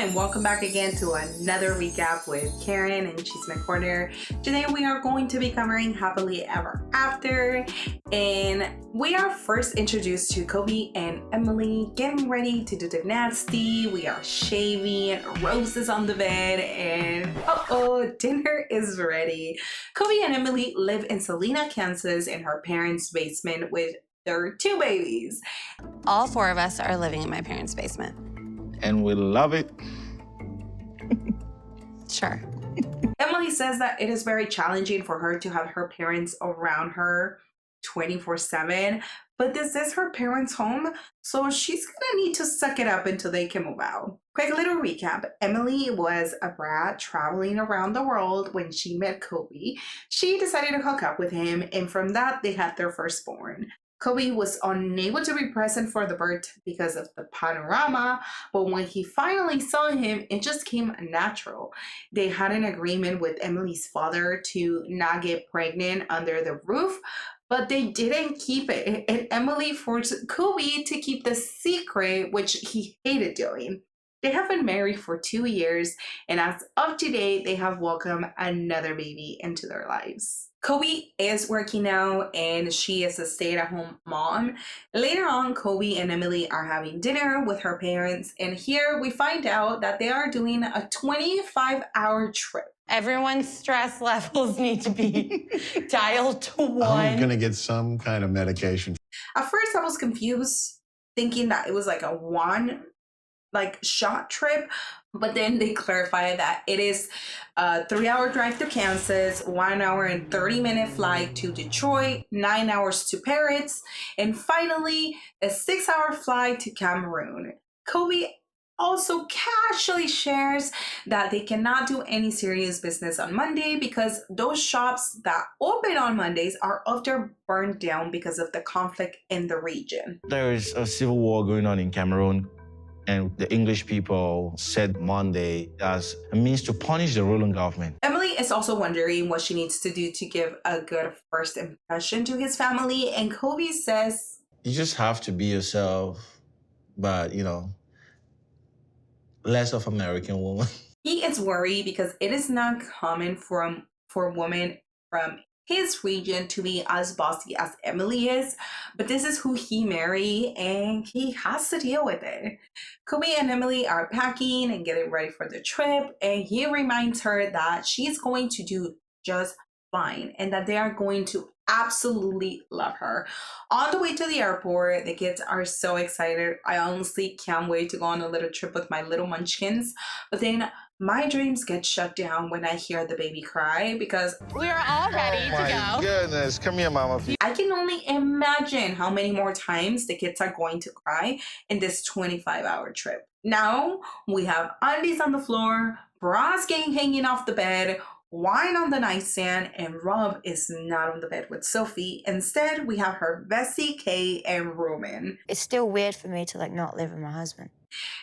and welcome back again to another recap with Karen, and she's my partner. Today we are going to be covering Happily Ever After, and we are first introduced to Kobe and Emily getting ready to do the nasty. We are shaving, roses on the bed, and dinner is ready. Kobe and Emily live in Salina, Kansas in her parents' basement with their 2 babies. All 4 of us are living in my parents' basement. And we love it. Sure. Emily says that it is very challenging for her to have her parents around her 24/7, but this is her parents' home, so she's gonna need to suck it up until they can move out. Quick little recap. Emily was a brat traveling around the world when she met Kobe. She decided to hook up with him, and from that, they had their firstborn. Kobe was unable to be present for the birth because of the panorama, but when he finally saw him, it just came natural. They had an agreement with Emily's father to not get pregnant under the roof, but they didn't keep it, and Emily forced Kobe to keep the secret, which he hated doing. They have been married for 2 years, and as of today, they have welcomed another baby into their lives. Kobe is working now, and she is a stay-at-home mom. Later on, Kobe and Emily are having dinner with her parents, and here we find out that they are doing a 25-hour trip. Everyone's stress levels need to be dialed to 1. I'm gonna get some kind of medication. At first, I was confused, thinking that it was like a shot trip, but then they clarified that it is a 3-hour drive to Kansas, 1 hour and 30-minute flight to Detroit, 9 hours to Paris, and finally a 6-hour flight to Cameroon. Kobe also casually shares that they cannot do any serious business on Monday because those shops that open on Mondays are often burned down because of the conflict in the region. There is a civil war going on in Cameroon, and the English people said Monday as a means to punish the ruling government. Emily is also wondering what she needs to do to give a good first impression to his family, and Kobe says, You just have to be yourself, but, less of American woman. He is worried because it is not common for women from his region to be as bossy as Emily is, but this is who he married and he has to deal with it. Kobe and Emily are packing and getting ready for the trip, and he reminds her that she's going to do just fine and that they are going to absolutely love her. On the way to the airport, the kids are so excited. I honestly can't wait to go on a little trip with my little munchkins, but then my dreams get shut down when I hear the baby cry because We are all ready to go. My goodness, come here, Mama. I can only imagine how many more times the kids are going to cry in this 25-hour trip. Now we have undies on the floor, bras hanging off the bed, wine on the nightstand, and Rob is not on the bed with Sophie. Instead, we have her bestie Kay and Roman. It's still weird for me to not live with my husband.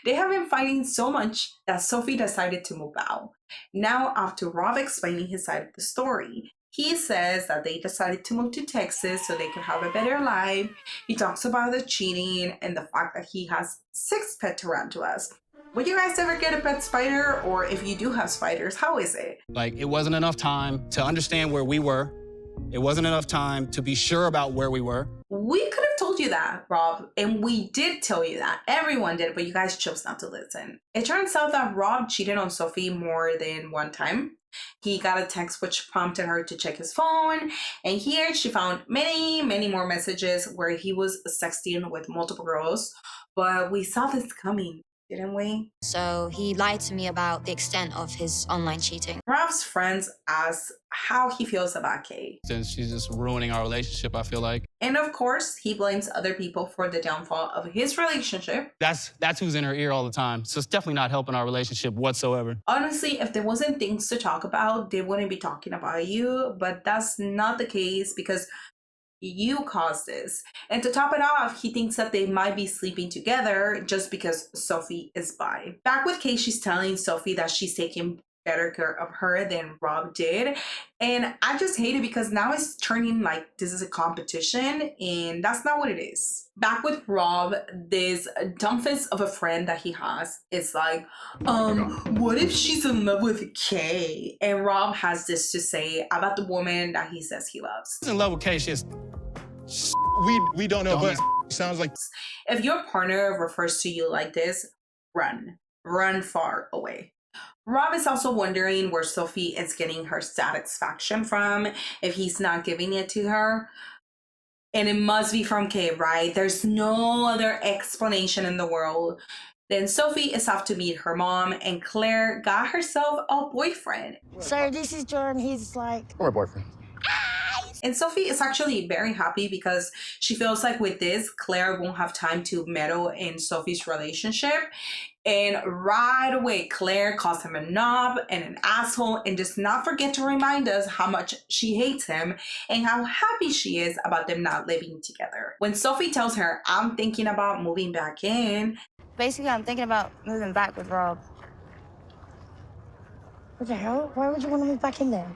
They have been fighting so much that Sophie decided to move out. Now, after Rob explaining his side of the story, he says that they decided to move to Texas so they could have a better life. He talks about the cheating and the fact that he has 6 pet tarantulas. Would you guys ever get a pet spider? Or if you do have spiders, how is it? It wasn't enough time to understand where we were. It wasn't enough time to be sure about where we were. We could have told you that, Rob, and we did tell you that. Everyone did, but you guys chose not to listen. It turns out that Rob cheated on Sophie more than one time. He got a text which prompted her to check his phone, and here she found many more messages where he was sexting with multiple girls, but we saw this coming, didn't we? So he lied to me about the extent of his online cheating. Rob's friends asked how he feels about Kay. Since she's just ruining our relationship, I feel like. And of course, he blames other people for the downfall of his relationship. That's who's in her ear all the time. So it's definitely not helping our relationship whatsoever. Honestly, if there wasn't things to talk about, they wouldn't be talking about you, but that's not the case because you caused this. And to top it off, he thinks that they might be sleeping together just because Sophie is bi. Back with Kay, she's telling Sophie that she's taking better care of her than Rob did. And I just hate it because now it's turning like this is a competition, and that's not what it is. Back with Rob, this dumbfist of a friend that he has is like, what if she's in love with Kay? And Rob has this to say about the woman that he says he loves. She's in love with Kay. She's We don't know, but sounds like If your partner refers to you like this, run far away. Rob is also wondering where Sophie is getting her satisfaction from if he's not giving it to her. And it must be from Kay, right? There's no other explanation in the world. Then Sophie is off to meet her mom, and Claire got herself a boyfriend. Sir, this is Jordan. He's like... I'm a boyfriend. And Sophie is actually very happy because she feels like with this, Claire won't have time to meddle in Sophie's relationship. And right away, Claire calls him a knob and an asshole and does not forget to remind us how much she hates him and how happy she is about them not living together. When Sophie tells her, I'm thinking about moving back in. Basically, I'm thinking about moving back with Rob. What the hell? Why would you want to move back in there?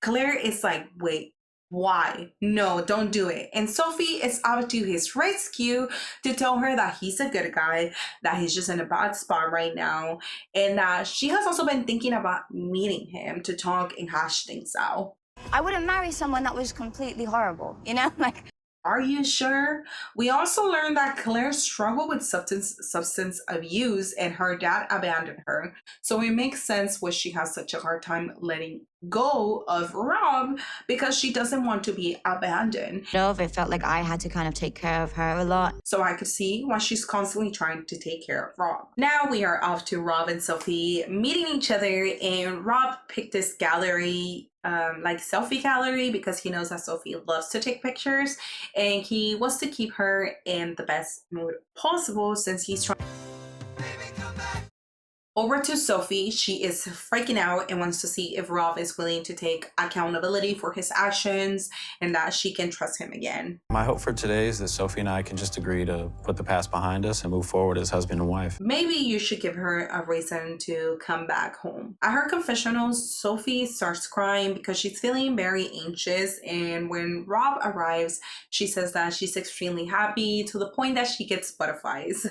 Claire is like, wait, why? No, don't do it. And Sophie is out to his rescue to tell her that he's a good guy, that he's just in a bad spot right now, and that she has also been thinking about meeting him to talk and hash things out. I wouldn't marry someone that was completely horrible, you know? Like, Are you sure? We also learned that Claire struggled with substance abuse and her dad abandoned her. So it makes sense why she has such a hard time letting go of Rob, because she doesn't want to be abandoned. It felt like I had to kind of take care of her a lot. So I could see why she's constantly trying to take care of Rob. Now we are off to Rob and Sophie meeting each other, and Rob picked this gallery, like selfie gallery, because he knows that Sophie loves to take pictures and he wants to keep her in the best mood possible since he's trying. Over to Sophie. She is freaking out and wants to see if Rob is willing to take accountability for his actions and that she can trust him again. My hope for today is that Sophie and I can just agree to put the past behind us and move forward as husband and wife. Maybe you should give her a reason to come back home. At her confessionals, Sophie starts crying because she's feeling very anxious, and when Rob arrives, she says that she's extremely happy to the point that she gets butterflies.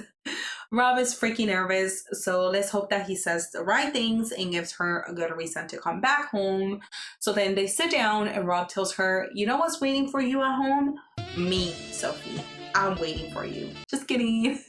Rob is freaking nervous, so let's hope that he says the right things and gives her a good reason to come back home. So then they sit down and Rob tells her, you know what's waiting for you at home? Me, Sophie. I'm waiting for you. Just kidding.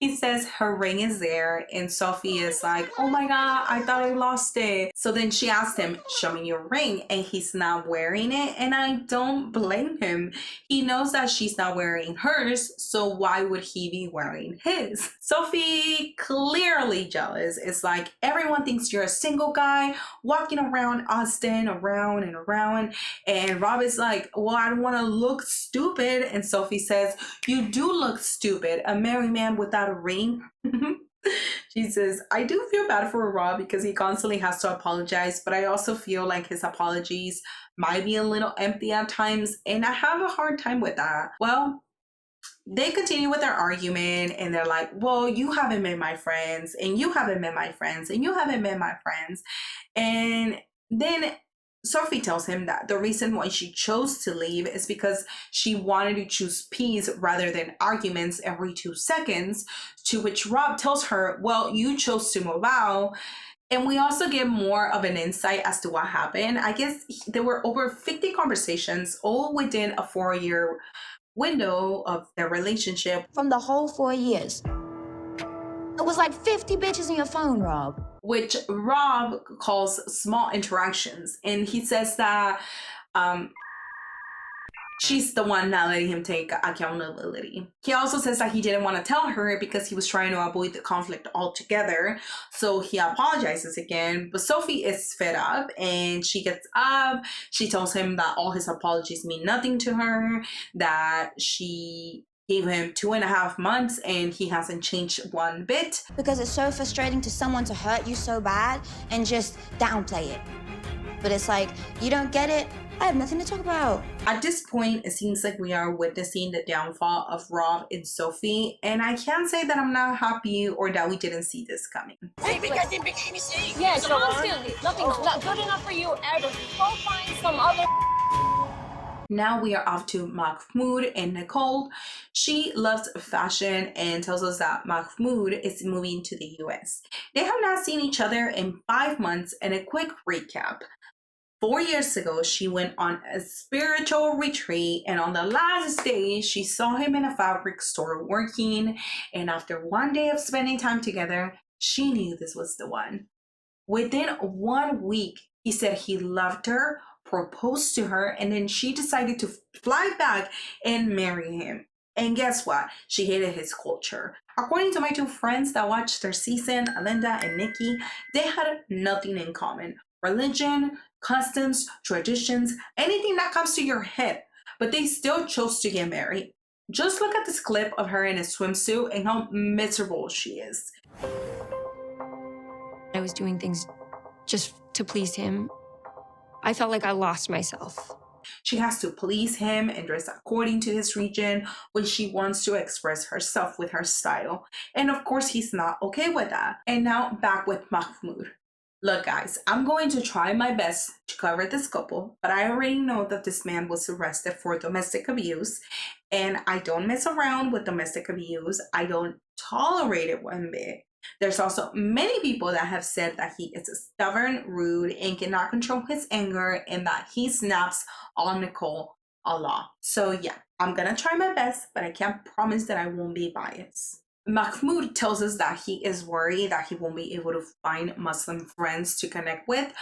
He says her ring is there, and Sophie is like, oh my God, I thought I lost it. So then she asked him, show me your ring, and he's not wearing it, and I don't blame him. He knows that she's not wearing hers, so why would he be wearing his? Sophie, clearly jealous, is like, everyone thinks you're a single guy walking around Austin around and around, and Rob is like, well, I don't want to look stupid, and Sophie says, you do look stupid, a married man without a ring. She says, I do feel bad for Rob because he constantly has to apologize, but I also feel like his apologies might be a little empty at times, and I have a hard time with that. Well, they continue with their argument, and they're like, well, you haven't met my friends, and you haven't met my friends, and you haven't met my friends. And then Sophie tells him that the reason why she chose to leave is because she wanted to choose peace rather than arguments every 2 seconds, to which Rob tells her, well, you chose to move out. And we also get more of an insight as to what happened. I guess there were over 50 conversations, all within a 4-year window of their relationship. from the whole 4 years. It was like 50 bitches in your phone, Rob. Which Rob calls small interactions. And he says that she's the one not letting him take accountability. He also says that he didn't want to tell her because he was trying to avoid the conflict altogether. So he apologizes again. But Sophie is fed up and she gets up. She tells him that all his apologies mean nothing to her, that she gave him 2.5 months and he hasn't changed one bit. Because it's so frustrating to someone to hurt you so bad and just downplay it. But it's like, you don't get it? I have nothing to talk about. At this point, it seems like we are witnessing the downfall of Rob and Sophie, and I can't say that I'm not happy or that we didn't see this coming. Hey, because it became a scene. Yeah, so constantly. Nothing's not good enough for you ever. Go find some other. Now we are off to Mhmmud and Nicole. She loves fashion and tells us that Mhmmud is moving to the US. They have not seen each other in 5 months, and a quick recap. 4 years ago, she went on a spiritual retreat, and on the last day, she saw him in a fabric store working, and after 1 day of spending time together, she knew this was the one. Within 1 week, he said he loved her, proposed to her, and then she decided to fly back and marry him. And guess what? She hated his culture. According to my 2 friends that watched their season, Alinda and Nikki, they had nothing in common. Religion, customs, traditions, anything that comes to your head. But they still chose to get married. Just look at this clip of her in a swimsuit and how miserable she is. I was doing things just to please him. I felt like I lost myself. She has to please him and dress according to his region when she wants to express herself with her style. And of course, he's not okay with that. And now back with Mhmmud. Look, guys, I'm going to try my best to cover this couple, but I already know that this man was arrested for domestic abuse, and I don't mess around with domestic abuse. I don't tolerate it one bit. There's also many people that have said that he is stubborn, rude, and cannot control his anger, and that he snaps on Nicole a lot. So yeah, I'm gonna try my best, but I can't promise that I won't be biased. Mhmmud tells us that he is worried that he won't be able to find Muslim friends to connect with,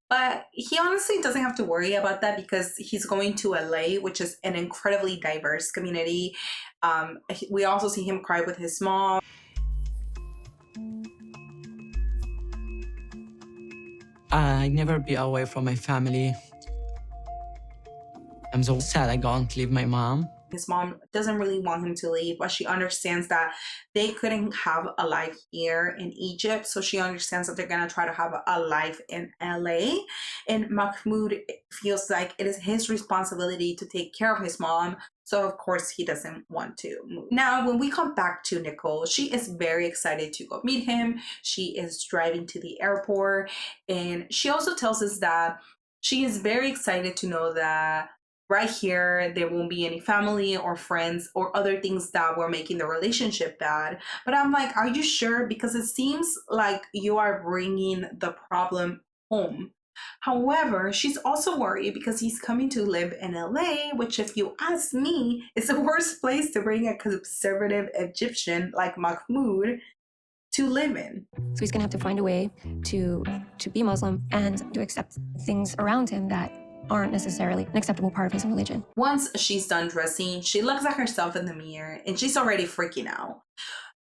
but he honestly doesn't have to worry about that because he's going to LA, which is an incredibly diverse community. We also see him cry with his mom. I never be away from my family. I'm so sad I can't leave my mom. His mom doesn't really want him to leave, but she understands that they couldn't have a life here in Egypt. So she understands that they're going to try to have a life in LA. And Mhmmud feels like it is his responsibility to take care of his mom. So of course he doesn't want to move. Now, when we come back to Nicole, she is very excited to go meet him. She is driving to the airport. And she also tells us that she is very excited to know that right here, there won't be any family or friends or other things that were making the relationship bad. But I'm like, are you sure? Because it seems like you are bringing the problem home. However, she's also worried because he's coming to live in LA, which, if you ask me, is the worst place to bring a conservative Egyptian like Mhmmud to live in. So he's gonna have to find a way to be Muslim and to accept things around him that aren't necessarily an acceptable part of his religion. Once she's done dressing, she looks at herself in the mirror and she's already freaking out.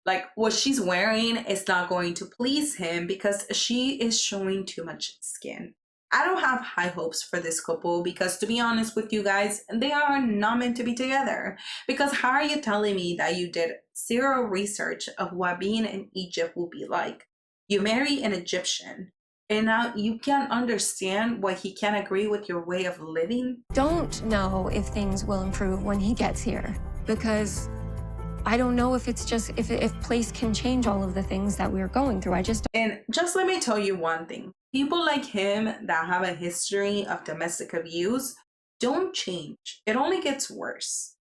Like, what she's wearing is not going to please him because she is showing too much skin. I don't have high hopes for this couple because, to be honest with you guys, they are not meant to be together. Because how are you telling me that you did zero research of what being in Egypt will be like? You marry an Egyptian, and now you can't understand why he can't agree with your way of living? Don't know if things will improve when he gets here, because I don't know if it's just, if place can change all of the things that we're going through. And just let me tell you one thing. People like him that have a history of domestic abuse don't change. It only gets worse.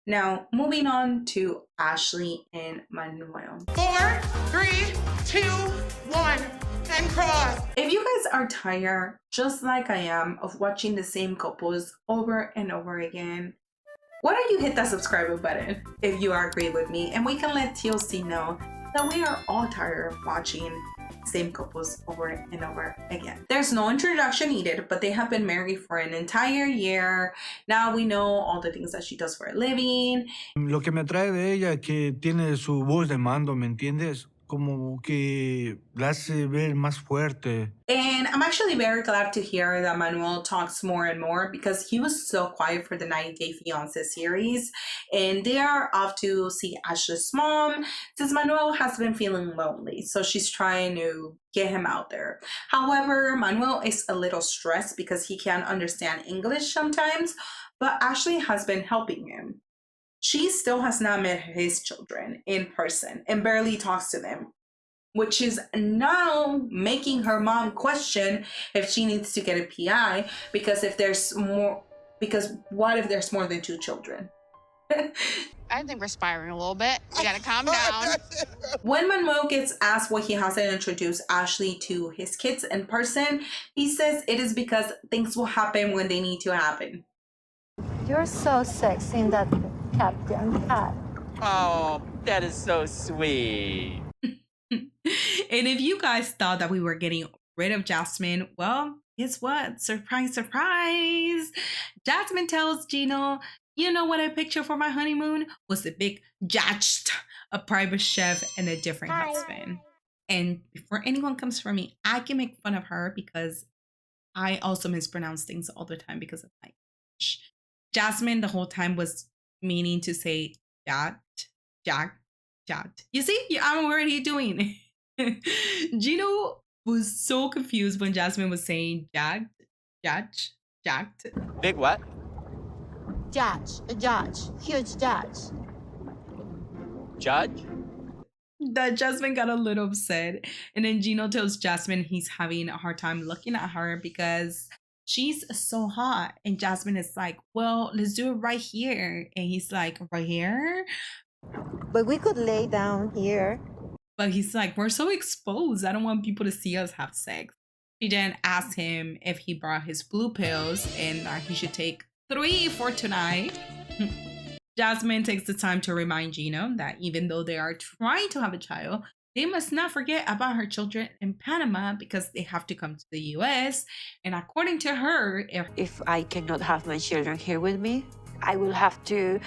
Now, moving on to Ashley and Manuel. 4, 3, 2, 1. And cross. If you guys are tired, just like I am, of watching the same couples over and over again, why don't you hit that subscribe button if you agree with me, and we can let TLC know that we are all tired of watching same couples over and over again. There's no introduction needed, but they have been married for an entire year. Now we know all the things that she does for a living. Lo que me atrae de ella es que tiene su voz de mando, ¿me entiendes? como que la hace ver más fuerte. And I'm actually very glad to hear that Manuel talks more and more because he was so quiet for the 90-Day Fiancé series. And they are off to see Ashley's mom since Manuel has been feeling lonely. So she's trying to get him out there. However, Manuel is a little stressed because he can't understand English sometimes, but Ashley has been helping him. She still has not met his children in person and barely talks to them, which is now making her mom question if she needs to get a PI because what if there's more than 2 children? I think we're spiraling a little bit. We gotta calm down. When Manuel gets asked why he hasn't introduced Ashley to his kids in person, he says it is because things will happen when they need to happen. You're so sexy in that Captain hat. Oh, that is so sweet. And if you guys thought that we were getting rid of Jasmine, well, guess what? Surprise, surprise. Jasmine tells Gino, you know what I pictured for my honeymoon was a big judge, a private chef, and a different husband. And before anyone comes for me, I can make fun of her because I also mispronounce things all the time because of my English. Jasmine the whole time was meaning to say Jack. You see, I'm already doing it. Gino was so confused when Jasmine was saying jacked. Big what? A judge, huge judge. Judge? That Jasmine got a little upset. And then Gino tells Jasmine he's having a hard time looking at her because she's so hot. And Jasmine is like, well, let's do it right here. And he's like, right here? But we could lay down here. But he's like, we're so exposed. I don't want people to see us have sex. She then asked him if he brought his blue pills and that he should take 3 for tonight. Jasmine takes the time to remind Gino that even though they are trying to have a child, they must not forget about her children in Panama because they have to come to the US. And according to her, if I cannot have my children here with me, I will have to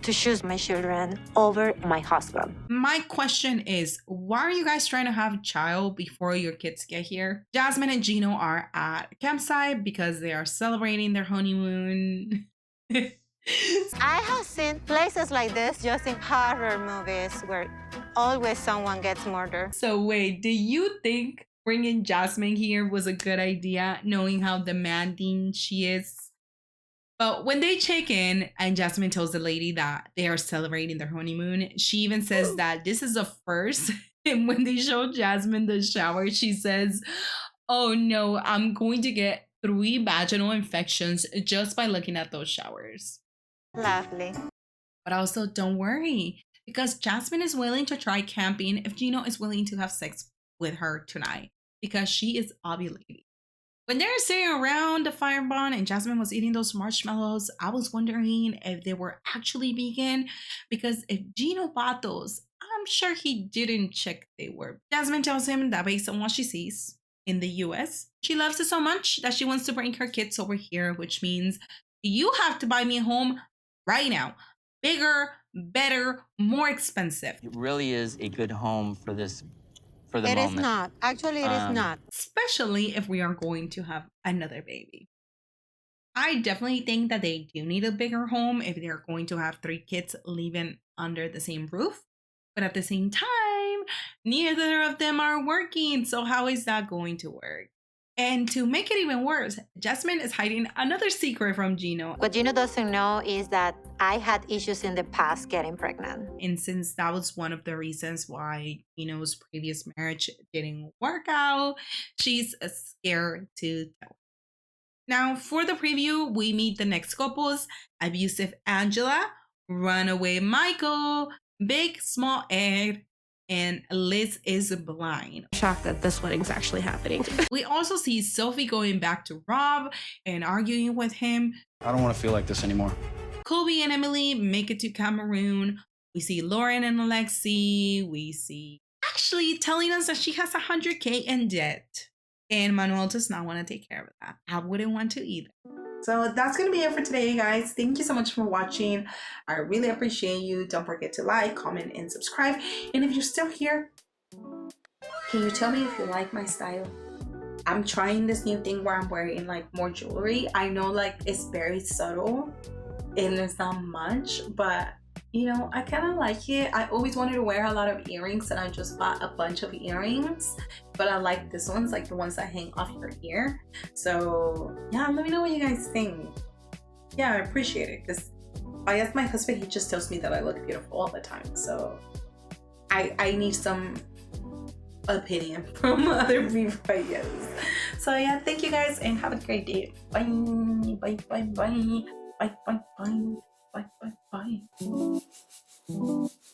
choose my children over my husband. My question is, why are you guys trying to have a child before your kids get here? Jasmine and Gino are at a campsite because they are celebrating their honeymoon. I have seen places like this just in horror movies where always someone gets murdered. So wait, do you think bringing Jasmine here was a good idea, knowing how demanding she is? But when they check in and Jasmine tells the lady that they are celebrating their honeymoon, she even says that this is a first. And when they show Jasmine the shower, she says, oh no, I'm going to get 3 vaginal infections just by looking at those showers. Lovely. But also don't worry, because Jasmine is willing to try camping if Gino is willing to have sex with her tonight, because she is ovulating. When they're sitting around the fire barn and Jasmine was eating those marshmallows, I was wondering if they were actually vegan, because if Gino bought those, I'm sure he didn't check they were. Jasmine tells him that based on what she sees in the US, she loves it so much that she wants to bring her kids over here, which means you have to buy me a home right now. Bigger, better, more expensive. It really is a good home for this, for the moment. It is not. Actually, it is not. Especially if we are going to have another baby. I definitely think that they do need a bigger home if they're going to have 3 kids living under the same roof. But at the same time, neither of them are working. So how is that going to work? And to make it even worse, Jasmine is hiding another secret from Gino. What Gino doesn't know is that I had issues in the past getting pregnant. And since that was one of the reasons why Gino's previous marriage didn't work out, she's scared to tell. Now, for the preview, we meet the next couples: abusive Angela, runaway Michael, big small Ed, and Liz is blind. Shocked that this wedding's actually happening. We also see Sophie going back to Rob and arguing with him. I don't want to feel like this anymore. Kobe and Emily make it to Cameroon. We see Lauren and Alexi. We see Ashley telling us that she has $100K in debt. And Manuel does not want to take care of that. I wouldn't want to either. So that's going to be it for today, guys. Thank you so much for watching. I really appreciate you. Don't forget to like, comment, and subscribe. And if you're still here, Can you tell me if you like my style? I'm trying this new thing where I'm wearing like more jewelry. I know like it's very subtle and there's not much, but you know, I kind of like it. I always wanted to wear a lot of earrings and I just bought a bunch of earrings, but I like this ones, like the ones that hang off your ear. So yeah, let me know what you guys think. Yeah, I appreciate it because I ask my husband, he just tells me that I look beautiful all the time. So I need some opinion from other people, I guess. So yeah, thank you guys and have a great day. Bye, bye, bye, bye, bye, bye, bye, bye, bye, bye.